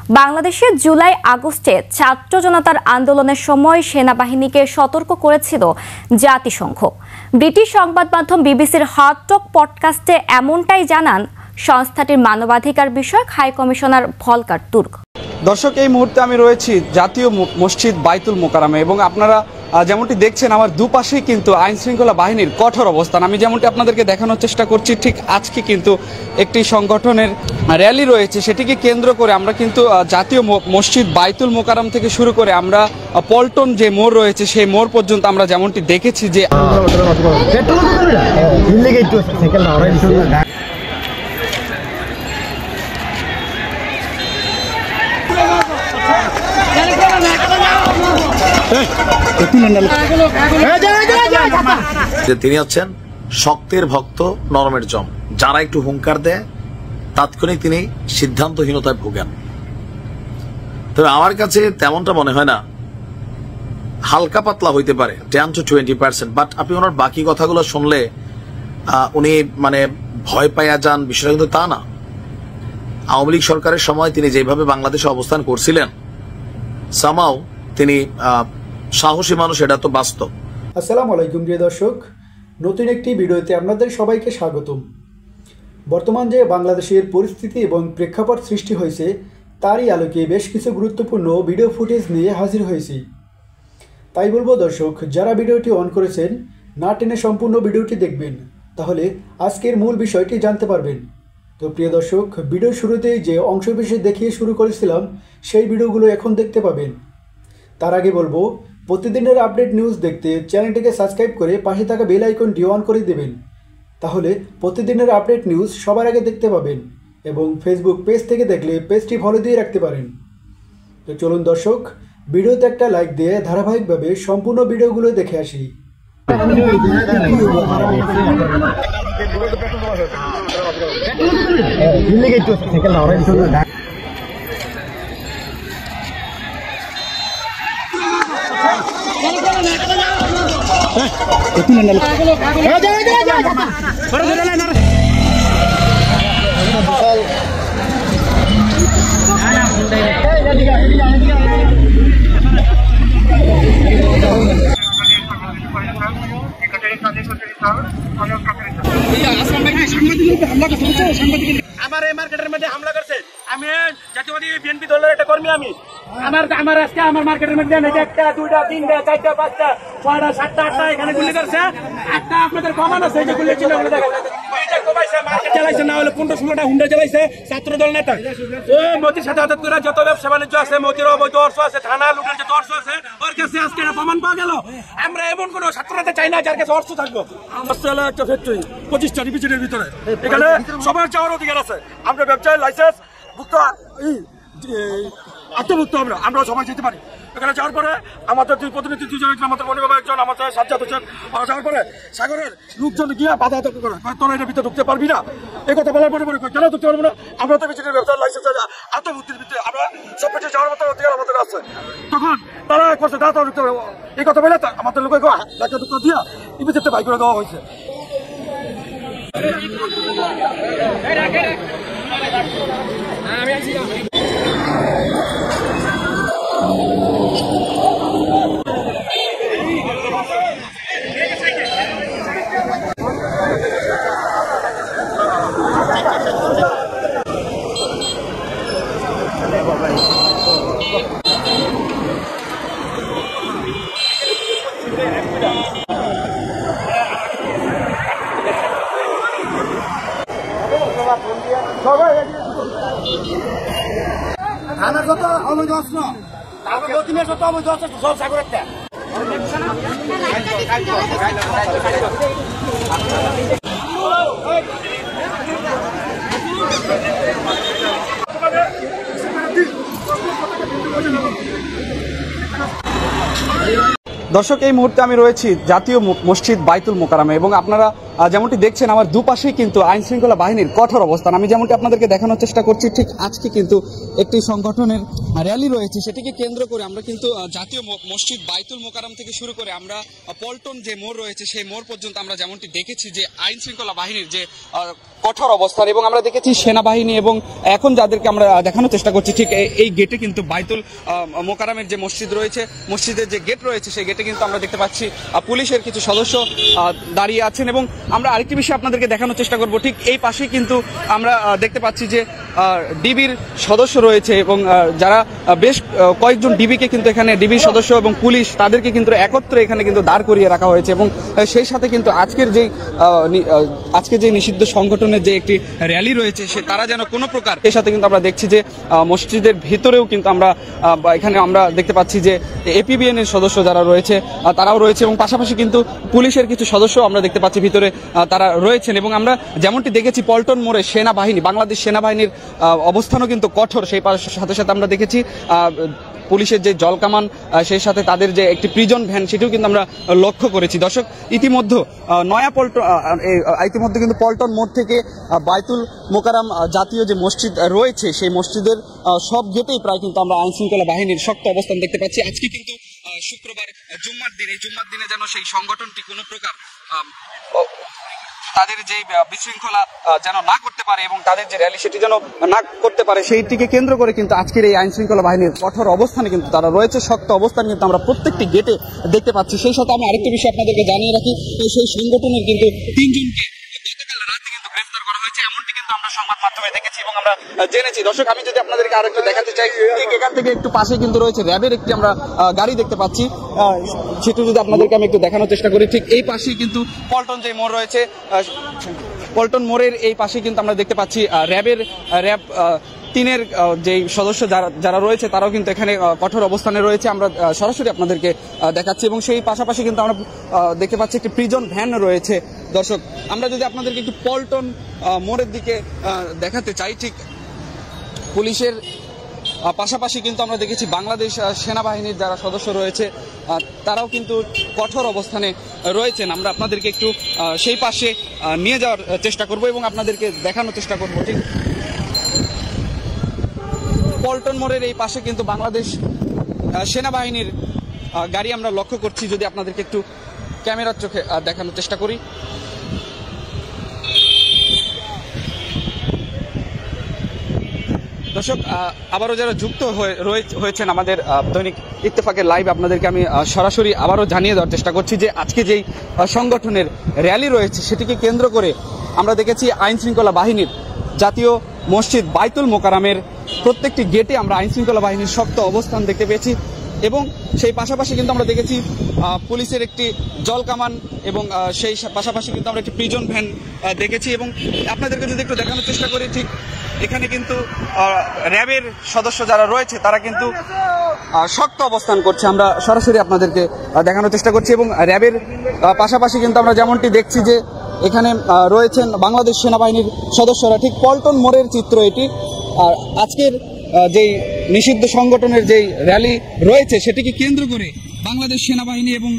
বাংলাদেশে জুলাই আগস্টে ছাত্র জনতার আন্দোলনের সময় সেনাবাহিনীকে সতর্ক করেছিল জাতিসংঘ। ব্রিটিশ সংবাদ মাধ্যম বিবিসির হট টক পডকাস্টে এমনটাই জানান সংস্থাটির মানবাধিকার বিষয়ক হাই কমিশনার ভলকার তুর্ক। দর্শক, এই মুহূর্তে আমি রয়েছি জাতীয় মসজিদ বাইতুল মোকাররমে এবং আপনারা যেমনটি দেখছেন আমার দুপাশেই কিন্তু আইন শৃঙ্খলা বাহিনীর কঠোর অবস্থান। আমি যেমনটি আপনাদেরকে দেখানোর চেষ্টা করছি, ঠিক আজকে কিন্তু একটি সংগঠনের র্যালি রয়েছে, সেটিকে কেন্দ্র করে আমরা কিন্তু জাতীয় মসজিদ বাইতুল মোকাররম থেকে শুরু করে আমরা পল্টন যে মোড় রয়েছে সেই মোড় পর্যন্ত আমরা যেমনটি দেখেছি যে তিনি হচ্ছেন শক্তের ভক্ত নরমের জম। যারা একটু হুঙ্কার দেয় তাৎক্ষণিক তিনি সিদ্ধান্তহীনতায় ভোগেন। তবে আমার কাছে তেমনটা মনে হয় না, হালকা পাতলা হইতে পারে 10 to 20%, বাট আপনি ওনার বাকি কথাগুলো শুনলে উনি ভয় পাইয়া যান, বিষয়টা কিন্তু তা না। আওয়ামী লীগ সরকারের সময় তিনি যেভাবে বাংলাদেশে অবস্থান করছিলেন, সামাও তিনি সাহসী মানুষ, এটা তো বাস্তব। আসসালামু আলাইকুম প্রিয় দর্শক, নতুন একটি ভিডিওতে আপনাদের সবাইকে স্বাগতম। বর্তমান যে বাংলাদেশের পরিস্থিতি এবং প্রেক্ষাপট সৃষ্টি হয়েছে তারই আলোকে বেশ কিছু গুরুত্বপূর্ণ ভিডিও ফুটেজ নিয়ে হাজির হয়েছি। তাই বলবো দর্শক, যারা ভিডিওটি অন করেছেন না টেনে সম্পূর্ণ ভিডিওটি দেখবেন, তাহলে আজকের মূল বিষয়টি জানতে পারবেন। তো প্রিয় দর্শক, ভিডিওর শুরুতেই যে অংশবিশেষ দেখিয়ে শুরু করেছিলাম সেই ভিডিওগুলো এখন দেখতে পাবেন। তার আগে বলবো, প্রতিদিনের আপডেট নিউজ দেখতে চ্যানেলটিকে সাবস্ক্রাইব করে পাশে থাকা বেল আইকনটি অন করে দেবেন, তাহলে প্রতিদিনের আপডেট নিউজ সবার আগে দেখতে পাবেন। এবং ফেসবুক পেজ থেকে দেখলে পেজটি ফলো দিয়ে রাখতে পারেন। তো চলুন দর্শক, ভিডিওতে একটা লাইক দিয়ে ধারাবাহিকভাবে সম্পূর্ণ ভিডিওগুলো দেখে আসি। আমার এই মার্কেটের মধ্যে হামলা করছে। আমি জাতীয়বাদী বিএনপি দলের একটা কর্মী। আমি আমার আজকে আমার মার্কেটের মধ্যে 1টা 2টা 3টা 4টা 5টা 6টা 7টা 8টা এখানে গুলি করছে। একটা আপনাদের কমান আছে, যে গুলি ছিল চালাইছে, না হলে 15-16টা হুন্ডা চালাইছে ছাত্র দল নেতা। ওই মোদির সাথে হাত করে যত ব্যবসা বাণিজ্য আছে, মোদির অবৈধ অর্থ আছে, থানা লুটের যে অর্থ আছে, ওর কাছে আজকে প্রমাণ পাওয়া গেল। আমরা এমন কোন ছাত্রতে চাই না যার কাছে অর্থ থাকবো। একটা ফ্যাক্টরি 25টা রিপিটের ভিতরে, এখানে সবার যাওয়ার অধিকার আছে। আমরা ব্যবসায় লাইসেন্স ভুক্ত আত্মভুক্ত, আমরা সবাই যেতে পারি। এখানে যাওয়ার পরে আমাদের দুই প্রতিনিধি, দুজন, আমাদের মনে বাবা একজন, আমাদের সাজ্জাদ হোসেন, যাওয়ার পরে সাগরের লোকজন গিয়ে বাধা করে তোরা এর ভিতরে ঢুকতে পারবি না। এই কথা বলার পরে কেন ঢুকতে পারবো না? আমরা তো বিজেপির ব্যবসার লাইসেন্স আত্মভুক্তির ভিত্তিতে আমরা সব কিছু যাওয়ার মতো অধিকার আমাদের আছে। তখন তারা করছে দাদা ঢুকতে পারবো, এই কথা বলে আমাদের লোক ডাক্তার ঢুকতে দিয়া ইপিজেতে বাই করে দেওয়া হয়েছে। থানার যত অবৈধ অস্ত্র, প্রতিমের যত অবৈধ অস্ত্র সব সাগরের ত্যাগ। দর্শক, এই মুহূর্তে আমি রয়েছি জাতীয় মসজিদ বাইতুল মোকাররমে এবং আপনারা যেমনটি দেখছেন আমার দুপাশেই কিন্তু আইন শৃঙ্খলা বাহিনীর কঠোর অবস্থান। আমি যেমনটি আপনাদেরকে দেখানোর চেষ্টা করছি, ঠিক আজকে কিন্তু একটি সংগঠনের র্যালি রয়েছে, সেটিকে কেন্দ্র করে আমরা কিন্তু জাতীয় মসজিদ বাইতুল মোকাররম থেকে শুরু করে আমরা পল্টন যে মোড় রয়েছে সেই মোড় পর্যন্ত আমরা যেমনটি দেখেছি যে আইন শৃঙ্খলা বাহিনীর যে কঠোর অবস্থান, এবং আমরা দেখেছি সেনাবাহিনী এবং এখন যাদেরকে আমরা দেখানোর চেষ্টা করছি ঠিক এই গেটে কিন্তু বাইতুল মোকাররমের যে মসজিদ রয়েছে, মসজিদের যে গেট রয়েছে সেই গেটে কিন্তু আমরা দেখতে পাচ্ছি পুলিশের কিছু সদস্য দাঁড়িয়ে আছেন। এবং আমরা আরেকটি বিষয় আপনাদেরকে দেখানোর চেষ্টা করব, ঠিক এই পাশেই কিন্তু আমরা দেখতে পাচ্ছি যে ডিবির সদস্য রয়েছে এবং যারা বেশ কয়েকজন ডিবিকে কিন্তু এখানে ডিবির সদস্য এবং পুলিশ তাদেরকে কিন্তু একত্রে এখানে কিন্তু দাঁড় করিয়ে রাখা হয়েছে। এবং সেই সাথে কিন্তু আজকে যে নিষিদ্ধ সংগঠনের যে একটি র্যালি রয়েছে সে তারা যেন কোনো প্রকার, এর সাথে কিন্তু আমরা দেখছি যে মসজিদের ভিতরেও কিন্তু আমরা এখানে আমরা দেখতে পাচ্ছি যে এপিবিএন এর সদস্য যারা রয়েছে তারাও রয়েছে, এবং পাশাপাশি কিন্তু পুলিশের কিছু সদস্য আমরা দেখতে পাচ্ছি ভিতরে তারা রয়েছেন। এবং আমরা যেমনটি দেখেছি পল্টন মোড়ে সেনাবাহিনী, বাংলাদেশ সেনাবাহিনীর অবস্থানও কিন্তু কঠোর, সেই সাথে সাথে আমরা দেখেছি পুলিশের যে জলকামান, সেই সাথে তাদের যে একটি প্রিজন ভ্যান সেটিও কিন্তু আমরা লক্ষ্য করেছি। দর্শক, ইতিমধ্যে কিন্তু পল্টন মোড় থেকে বাইতুল মোকাররম জাতীয় যে মসজিদ রয়েছে সেই মসজিদের সব গেটেই প্রায় কিন্তু আমরা আইন শৃঙ্খলা বাহিনীর শক্ত অবস্থান দেখতে পাচ্ছি। আজকে কিন্তু শুক্রবার জুম্মার দিন, এই জুম্মার দিনে যেন সেই সংগঠনটি কোনো প্রকার তাদের যে বিশৃঙ্খলা যেন না করতে পারে এবং তাদের যে র্যালি সেটি যেন না করতে পারে, সেইটিকে কেন্দ্র করে কিন্তু আজকের এই আইন শৃঙ্খলা বাহিনীর কঠোর অবস্থানে কিন্তু তারা রয়েছে, শক্ত অবস্থান কিন্তু আমরা প্রত্যেকটি গেটে দেখতে পাচ্ছি। সেই সাথে আমি আরেকটি বিষয় আপনাদেরকে জানিয়ে রাখি, সেই সংগঠনের কিন্তু 3 জনকে গতকাল রাতে কিন্তু গ্রেফতার করা হয়েছে, এমনটি কিন্তু আমরা সংবাদ মাধ্যমে দেখেছি এবং আমরা জেনেছি। দর্শক, আমি যদি আপনাদেরকে আরেকটু দেখাতে চাই, ঠিক এখান থেকে একটু পাশে কিন্তু রয়েছে র্যাবের একটি আমরা গাড়ি দেখতে পাচ্ছি, সেটা যদি আপনাদেরকে আমি একটু দেখানোর চেষ্টা করি। ঠিক এই পাশেই কিন্তু পল্টন যে মোড় রয়েছে, পল্টন মোড়ের এই পাশে কিন্তু আমরা দেখতে পাচ্ছি র্যাব 3-এর যে সদস্য যারা রয়েছে তারাও কিন্তু এখানে কঠোর অবস্থানে রয়েছে, আমরা সরাসরি আপনাদেরকে দেখাচ্ছি। এবং সেই পাশাপাশি কিন্তু আমরা দেখতে পাচ্ছি একটি প্রিজন ভ্যান রয়েছে। দর্শক, আমরা যদি আপনাদেরকে একটু পল্টন মোড়ের দিকে দেখাতে চাই, ঠিক পুলিশের পাশাপাশি কিন্তু আমরা দেখেছি বাংলাদেশ সেনাবাহিনীর যারা সদস্য রয়েছে তারাও কিন্তু কঠোর অবস্থানে রয়েছেন। আমরা আপনাদেরকে একটু সেই পাশে নিয়ে যাওয়ার চেষ্টা করব এবং আপনাদেরকে দেখানোর চেষ্টা করব। ঠিক পল্টন মোড়ের এই পাশে কিন্তু বাংলাদেশ সেনাবাহিনীর গাড়ি আমরা লক্ষ্য করছি, যদি আপনাদেরকে একটু ক্যামেরার চোখে দেখানোর চেষ্টা করি। দর্শক, আবারও যারা যুক্ত হয়েছেন আমাদের দৈনিক ইত্তেফাকের লাইভ, আপনাদেরকে আমি সরাসরি আবারও জানিয়ে দেওয়ার চেষ্টা করছি যে আজকে যেই সংগঠনের র্যালি রয়েছে সেটিকে কেন্দ্র করে আমরা দেখেছি আইন শৃঙ্খলা বাহিনীর জাতীয় মসজিদ বাইতুল মোকাররমের প্রত্যেকটি গেটে আমরা আইন শৃঙ্খলা বাহিনীর শক্ত অবস্থান দেখতে পেয়েছি। এবং সেই পাশাপাশি কিন্তু আমরা দেখেছি পুলিশের একটি জলকামান এবং সেই পাশাপাশি কিন্তু আমরা একটি প্রিজন ভ্যান দেখেছি। এবং আপনাদেরকে যদি একটু দেখানোর চেষ্টা করি, ঠিক এখানে কিন্তু র্যাবের সদস্য যারা রয়েছে তারা কিন্তু শক্ত অবস্থান করছে, আমরা সরাসরি আপনাদেরকে দেখানোর চেষ্টা করছি। এবং র্যাবের পাশাপাশি কিন্তু আমরা যেমনটি দেখছি যে এখানে রয়েছেন বাংলাদেশ সেনাবাহিনীর সদস্যরা। ঠিক পল্টন মোড়ের চিত্র এটি। আর আজকের যেই নিষিদ্ধ সংগঠনের যেই র্যালি রয়েছে সেটিকে কেন্দ্র করে বাংলাদেশ সেনাবাহিনী এবং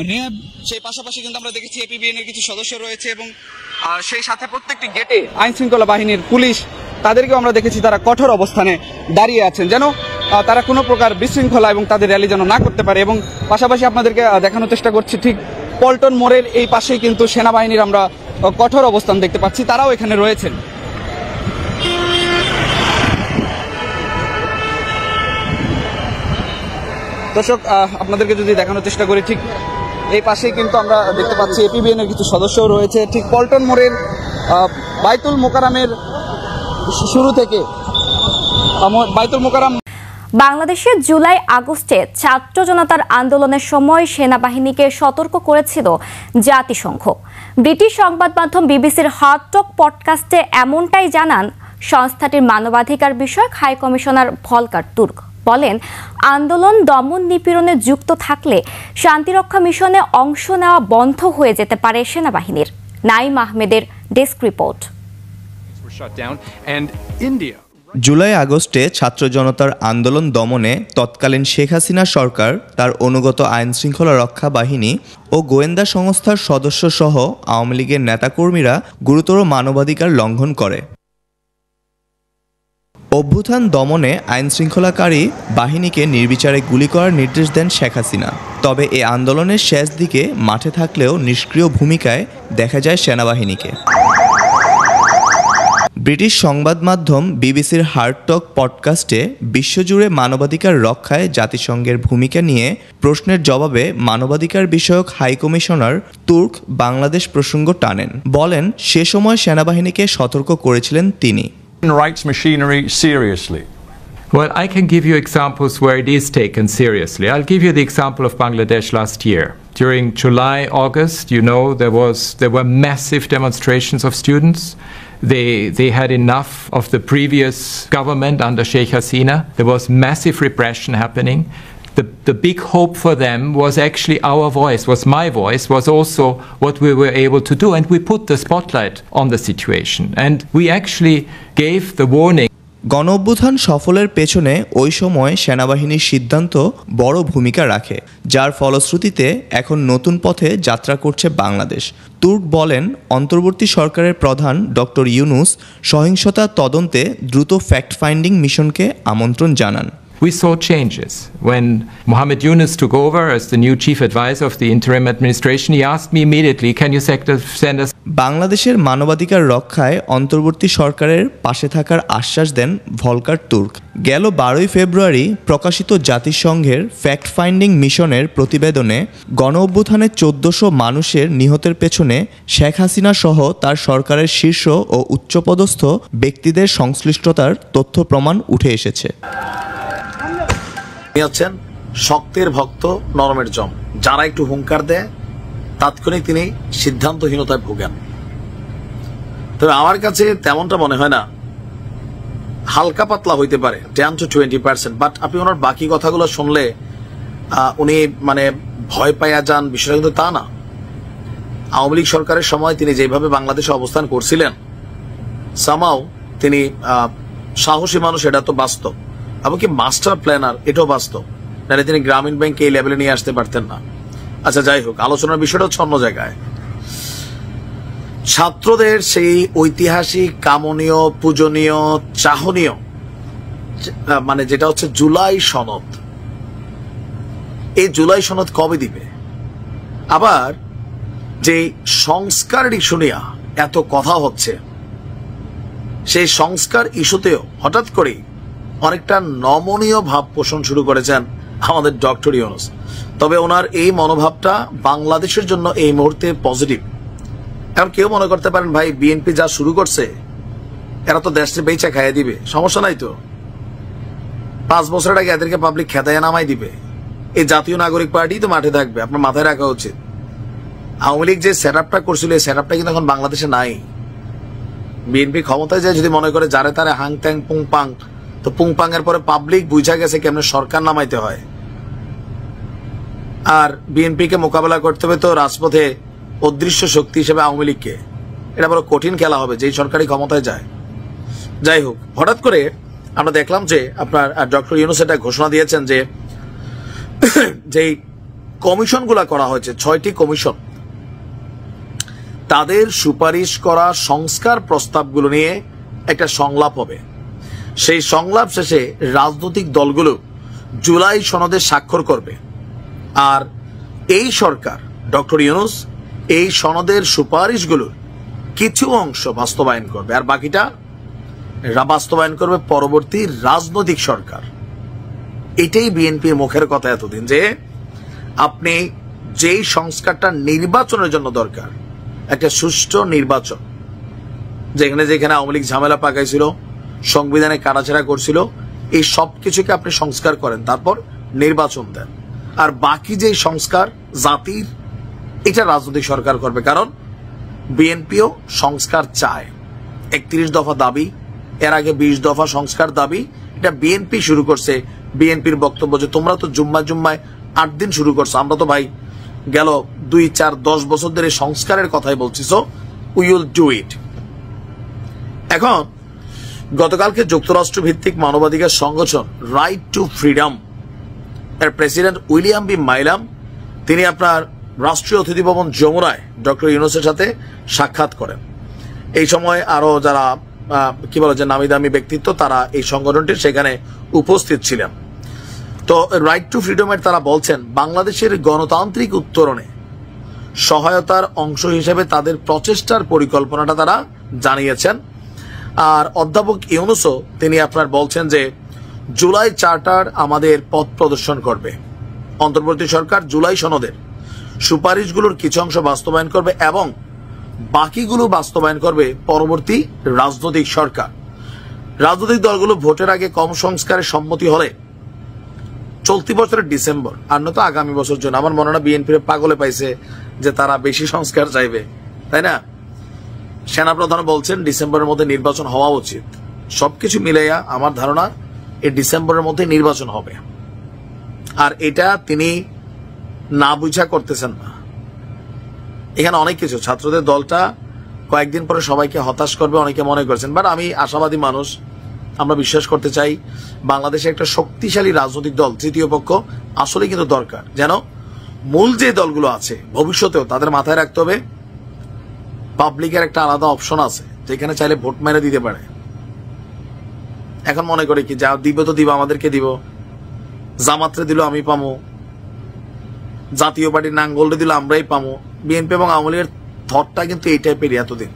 র্যাব, সেই পাশাপাশি কিন্তু আমরা দেখেছি এপিবিএন এর কিছু সদস্য রয়েছে এবং সেই সাথে প্রত্যেকটি গেটে আইন শৃঙ্খলা বাহিনীর পুলিশ তাদেরকেও আমরা দেখেছি তারা কঠোর অবস্থানে দাঁড়িয়ে আছেন, যেন তারা কোনো প্রকার বিশৃঙ্খলা এবং তাদের র্যালি যেন না করতে পারে। এবং পাশাপাশি আপনাদেরকে দেখানোর চেষ্টা করছি, ঠিক পল্টন মোড়ের এই পাশেই কিন্তু সেনাবাহিনীর আমরা কঠোর অবস্থান দেখতে পাচ্ছি, তারাও এখানে রয়েছেন। দর্শক, আপনাদেরকে যদি দেখানোর চেষ্টা করি, ঠিক এই পাশেই কিন্তু আমরা দেখতে পাচ্ছি এপিবিএন এর কিছু সদস্যও রয়েছে। ঠিক পল্টন মোড়ের বাইতুল মোকাররমের শুরু থেকে বাইতুল মোকাররম। বাংলাদেশে জুলাই আগস্টে ছাত্র জনতার আন্দোলনের সময় সেনাবাহিনীকে সতর্ক করেছিল জাতিসংঘ। ব্রিটিশ সংবাদ মাধ্যম বিবিসির হট টক পডকাস্টে এমনটাই জানান সংস্থাটির মানবাধিকার বিষয়ক হাই কমিশনার ভলকার তুর্ক। বলেন, আন্দোলন দমন নিপীড়নে যুক্ত থাকলে শান্তিরক্ষা মিশনে অংশ নেওয়া বন্ধ হয়ে যেতে পারে সেনাবাহিনীর। নাইম আহমেদের ডেস্ক রিপোর্ট। জুলাই আগস্টে ছাত্র জনতার আন্দোলন দমনে তৎকালীন শেখ হাসিনা সরকার তার অনুগত আইনশৃঙ্খলা রক্ষা বাহিনী ও গোয়েন্দা সংস্থার সদস্যসহ আওয়ামী লীগের নেতাকর্মীরা গুরুতর মানবাধিকার লঙ্ঘন করে। অভ্যুত্থান দমনে আইনশৃঙ্খলাকারী বাহিনীকে নির্বিচারে গুলি করার নির্দেশ দেন শেখ হাসিনা। তবে এ আন্দোলনের শেষ দিকে মাঠে থাকলেও নিষ্ক্রিয় ভূমিকায় দেখা যায় সেনাবাহিনীকে। ব্রিটিশ সংবাদ মাধ্যম বিবিসির হার্ড টক পডকাস্টে বিশ্বজুড়ে মানবাধিকার রক্ষায় জাতিসংঘের ভূমিকা নিয়ে প্রশ্নের জবাবে মানবাধিকার বিষয়ক হাই কমিশনার তুর্ক বাংলাদেশ প্রসঙ্গ টানেন। বলেন, সে সময় সেনাবাহিনীকে সতর্ক করেছিলেন তিনি। Rights machinery seriously? Well, I can give you examples where it is taken seriously. I'll give you the example of Bangladesh last year. During July, August, there were massive demonstrations of students. They had enough of the previous government under Sheikh Hasina. There was massive repression happening. The big hope for them was actually our voice, was my voice, was also what we were able to do. And we put the spotlight on the situation. And we actually gave the warning. গণঅভ্যুত্থান সফলের পেছনে ওই সময় সেনাবাহিনীর সিদ্ধান্ত বড় ভূমিকা রাখে, যার ফলশ্রুতিতে এখন নতুন পথে যাত্রা করছে বাংলাদেশ। তুর্ক বলেন, অন্তর্বর্তী সরকারের প্রধান ডক্টর ইউনুস সহিংসতা তদন্তে দ্রুত ফ্যাক্ট ফাইন্ডিং মিশনকে আমন্ত্রণ জানান। We saw changes. When Mohammed Yunus took over as the new chief advisor of the interim administration, he asked me immediately, can you send us... বাংলাদেশের মানবাধিকার রক্ষায় অন্তর্বর্তী সরকারের পাশে থাকার আশ্বাস দেন ভলকার তুর্ক। গেল 12 ফেব্রুয়ারি প্রকাশিত জাতিসংঘের ফ্যাক্ট ফাইন্ডিং মিশনের প্রতিবেদনে গণঅভ্যুত্থানে 1400 মানুষের নিহতের পেছনে শেখ হাসিনা সহ তার সরকারের শীর্ষ ও উচ্চপদস্থ ব্যক্তিদের সংশ্লিষ্টতার তথ্য প্রমাণ উঠে এসেছে। হচ্ছেন শক্তের ভক্ত নরমের জম, যারা একটু হুঙ্কার দেয় তাৎক্ষণিক তিনি সিদ্ধান্তহীনতায় ভোগেন। তবে আমার কাছে তেমনটা মনে হয় না, হালকা পাতলা হইতে পারে 10 to 20%, বাট আপনি ওনার বাকি কথাগুলো শুনলে উনি ভয় পাইয়া যান, বিষয়টা কিন্তু তা না। আওয়ামী লীগ সরকারের সময় তিনি যেভাবে বাংলাদেশে অবস্থান করছিলেন, সামাও তিনি সাহসী মানুষ, এটা তো বাস্তব। এমনকি মাস্টার প্ল্যানার, এটাও বাস্তব। নাহলে তিনি গ্রামীণ ব্যাংকে এই লেভেলে নিয়ে আসতে পারতেন না। আচ্ছা, যাই হোক, আলোচনার বিষয়টা হচ্ছে অন্য জায়গায়। ছাত্রদের সেই ঐতিহাসিক, কামনীয়, পূজনীয়, চাহনীয় যেটা হচ্ছে জুলাই সনদ, এই জুলাই সনদ কবে দিবে? আবার যে সংস্কার শুনিয়া এত কথা হচ্ছে, সেই সংস্কার ইস্যুতেও হঠাৎ করে অনেকটা নমনীয় ভাব পোষণ শুরু করেছেন আমাদের ডক্টর ইউনুস। তবে ওনার এই মনোভাবটা বাংলাদেশের জন্য এই মুহূর্তে পজিটিভ। এখন কেউ মনে করতে পারেন, ভাই বিএনপি যা শুরু করছে এরা তো দেশে বেচা খাইয়ে দিবে, সমস্যা নাই তো, 5 বছরের আগে এদেরকে পাবলিক খেদায় নামাই দিবে, এই জাতীয় নাগরিক পার্টি তো মাঠে থাকবে। আপনার মাথায় রাখা উচিত, আওয়ামী লীগ যে সেট আপটা করছিল এই সেট আপটা কিন্তু এখন বাংলাদেশে নাই। বিএনপি ক্ষমতায় যায় যদি মনে করে যারে তারে হাং ট্যাং পুং পাং, তো পুং পাং এর পরে পাবলিক বুঝা গেছে কেমনে সরকার নামাইতে হয়। আর বিএনপি কে মোকাবেলা করতে হবে তো রাজপথে অদৃশ্য শক্তি হিসেবে আওয়ামী লীগকে, এটা বড় কঠিন খেলা হবে যেই সরকারি ক্ষমতায় যায়। যাই হোক, হঠাৎ করে আমরা দেখলাম যে আপনার ডক্টর ইউনুস এটা ঘোষণা দিয়েছেন যে যেই কমিশনগুলা করা হয়েছে, 6টি কমিশন, তাদের সুপারিশ করা সংস্কার প্রস্তাবগুলো নিয়ে একটা সংলাপ হবে। সেই সংলাপ শেষে রাজনৈতিক দলগুলো জুলাই সনদে স্বাক্ষর করবে। আর এই সরকার, ডক্টর ইউনুস, এই সনদের সুপারিশগুলোর কিছু অংশ বাস্তবায়ন করবে, আর বাকিটা বাস্তবায়ন করবে পরবর্তী রাজনৈতিক সরকার। এটাই বিএনপির মুখের কথা এতদিন, যে আপনি যেই সংস্কারটা নির্বাচনের জন্য দরকার, একটা সুষ্ঠু নির্বাচন, যেখানে যেখানে আওয়ামী লীগ ঝামেলা পাকাইছিল, সংবিধানে কাটাছেড়া করছিল, এই সব কিছুকে আপনি সংস্কার করেন, তারপর নির্বাচন দেন। আর বাকি যে সংস্কার জাতির, এটা রাজনৈতিক সরকার করবে। কারণ বিএনপিও সংস্কার চায়, 31 দফা দাবি, এর আগে 20 দফা সংস্কার দাবি, এটা বিএনপি শুরু করছে। বিএনপির বক্তব্য যে তোমরা তো জুম্মায় 8 দিন শুরু করছো, আমরা তো ভাই গেল 2, 4, 10 বছর ধরে সংস্কারের কথাই বলছি, so we will do it. এখন গতকালকে যুক্তরাষ্ট্র ভিত্তিক মানবাধিকার সংগঠন রাইট টু ফ্রিডম এর প্রেসিডেন্ট উইলিয়াম বি মাইলাম তিনি আপনার রাষ্ট্রীয় অতিথি ভবন যমুনায় ডক্টর ইউনূসের সাথে সাক্ষাৎ করেন। এই সময় আরো যারা কি বলে যে নামি দামি ব্যক্তিত্ব তারা এই সংগঠনটির সেখানে উপস্থিত ছিলেন। তো রাইট টু ফ্রিডমের তারা বলছেন বাংলাদেশের গণতান্ত্রিক উত্তরণে সহায়তার অংশ হিসেবে তাদের প্রচেষ্টার পরিকল্পনাটা তারা জানিয়েছেন। আর অধ্যাপক ইউনূসও তিনি আপনার বলছেন যে জুলাই চার্টার আমাদের পথ প্রদর্শন করবে। অন্তর্বর্তী সরকার জুলাই সনদের সুপারিশগুলোর কিছু অংশ বাস্তবায়ন করবে এবং বাকিগুলো বাস্তবায়ন করবে পরবর্তী রাজনৈতিক সরকার। রাজনৈতিক দলগুলো ভোটের আগে কম সংস্কারের সম্মতি হলে চলতি বছরের ডিসেম্বর আর নয়তো আগামী বছর জন্য, আমার মনে হয় বিএনপির পাগলে পাইছে যে তারা বেশি সংস্কার চাইবে, তাই না? সেনাপ্রধান বলছেন ডিসেম্বরের মধ্যে নির্বাচন হওয়া উচিত। সবকিছু মিলাইয়া আমার ধারণা এই ডিসেম্বরের মধ্যে নির্বাচন হবে। আর এটা তিনি না বুঝা করতেছেন না। এখানে অনেক কিছু ছাত্রদের দলটা কয়েকদিন পরে সবাইকে হতাশ করবে অনেকে মনে করছেন, বাট আমি আশাবাদী মানুষ, আমরা বিশ্বাস করতে চাই বাংলাদেশে একটা শক্তিশালী রাজনৈতিক দল তৃতীয় পক্ষ আসলে কিন্তু দরকার, যেন মূল যে দলগুলো আছে ভবিষ্যতেও তাদের মাথায় রাখতে হবে পাবলিকের একটা আলাদা অপশন আছে যেখানে চাইলে ভোট মেরে দিতে পারে। এখন মনে করি কি যা দিবে তো দিব, আমাদেরকে দিব, জামাতরে দিল আমি পামো, জাতীয় পার্টির নাঙ্গলরে দিল আমরাই পামো। বিএনপি এবং আওয়ামী লীগের থটটা কিন্তু এই টাইপের এতদিন।